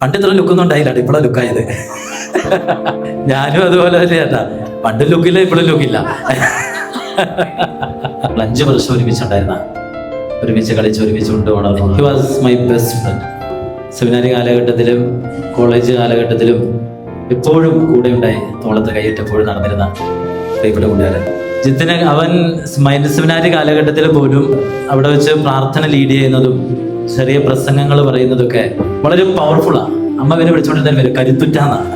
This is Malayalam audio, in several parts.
പണ്ട് ഇത്ര ലുക്കൊന്നും ഉണ്ടായില്ല, ഇപ്പോഴാണ് ലുക്കായത്. ഞാനും അതുപോലെ തന്നെ ചേട്ടാ, പണ്ട് ലുക്കില്ല ഇപ്പോഴും ലുക്കില്ല. 5 വർഷം ഒരുമിച്ചുണ്ടായിരുന്ന, ഒരുമിച്ച് കളിച്ച് ഒരുമിച്ച് കൊണ്ടുപോകണം. He was my best friend. Seminary കാലഘട്ടത്തിലും കോളേജ് കാലഘട്ടത്തിലും എപ്പോഴും കൂടെ ഉണ്ടായി, തോളത്ത് കൈയിട്ടെപ്പോഴും നടന്നിരുന്ന പ്രിയപ്പെട്ട കൂട്ടുകാരൻ ജിത്തിന്. അവൻ സെമിനാരി കാലഘട്ടത്തിൽ പോലും അവിടെ വെച്ച് പ്രാർത്ഥന ലീഡ് ചെയ്യുന്നതും ചെറിയ പ്രസംഗങ്ങൾ പറയുന്നതൊക്കെ വളരെ പവർഫുള്ളാണ്. അമ്മ പിന്നെ വിളിച്ചുകൊണ്ടിരുന്ന പേര് കരുത്തുറ്റാന്നാണ്.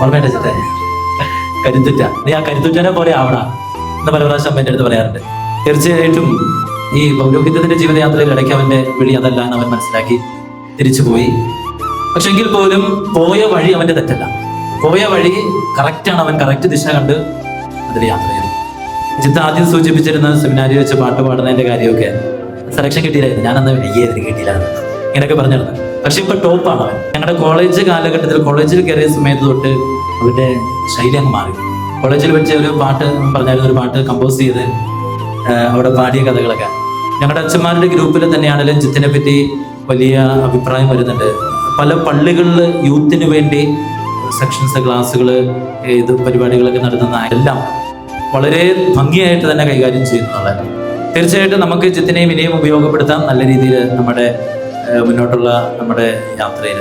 ഓർമ്മയുടെ ചിത്തെ കരുത്തുറ്റ, നീ ആ കരുത്തുറ്റനെ പോലെ ആവണം എന്ന് പല പ്രാവശ്യം അമ്മ എൻ്റെ അടുത്ത് പറയാറുണ്ട്. തീർച്ചയായിട്ടും ഈ പൗരോഹിത്യത്തിന്റെ ജീവിതയാത്രയിൽ ഇടയ്ക്ക് അവന്റെ വിളി അതല്ല എന്ന് അവൻ മനസ്സിലാക്കി തിരിച്ചുപോയി. പക്ഷെ എങ്കിൽ പോലും പോയ വഴി അവന്റെ തെറ്റല്ല, പോയ വഴി കറക്റ്റാണ്. അവൻ കറക്റ്റ് ദിശ കണ്ട് അതിൽ യാത്ര ചെയ്തു. ജിത്ത് ആദ്യം സൂചിപ്പിച്ചിരുന്ന സെമിനാരി വെച്ച് പാട്ട് പാടുന്നതിന്റെ കാര്യമൊക്കെ സെലക്ഷൻ കിട്ടിയില്ലായിരുന്നു. ഞാനന്ന് വയ്യായിരുന്നു, കിട്ടിയില്ല ഇങ്ങനെയൊക്കെ പറഞ്ഞിരുന്നു. പക്ഷെ ഇപ്പൊ ടോപ്പാണ് അവൻ. ഞങ്ങളുടെ കോളേജ് കാലഘട്ടത്തിൽ, കോളേജിൽ കയറിയ സമയത്ത് തൊട്ട് അവന്റെ ശൈലി അങ്ങ് മാറി. കോളേജിൽ വെച്ച് ഒരു പാട്ട് പറഞ്ഞായിരുന്നു, ഒരു പാട്ട് കമ്പോസ് ചെയ്ത് അവിടെ പാടിയ കഥകളൊക്കെ ഞങ്ങളുടെ അച്ഛന്മാരുടെ ഗ്രൂപ്പിൽ തന്നെയാണെങ്കിലും ജിത്തിനെ പറ്റി വലിയ അഭിപ്രായം വരുന്നുണ്ട്. പല പള്ളികളിൽ യൂത്തിന് വേണ്ടി സെക്ഷൻസ്, ക്ലാസ്സുകൾ, ഇത് പരിപാടികളൊക്കെ നടത്തുന്ന എല്ലാം വളരെ ഭംഗിയായിട്ട് തന്നെ കൈകാര്യം ചെയ്യുന്നുള്ളത്. തീർച്ചയായിട്ടും നമുക്ക് ജിത്തിനെയും ഇനിയും ഉപയോഗപ്പെടുത്താം നല്ല രീതിയിൽ നമ്മുടെ മുന്നോട്ടുള്ള നമ്മുടെ യാത്രയിൽ.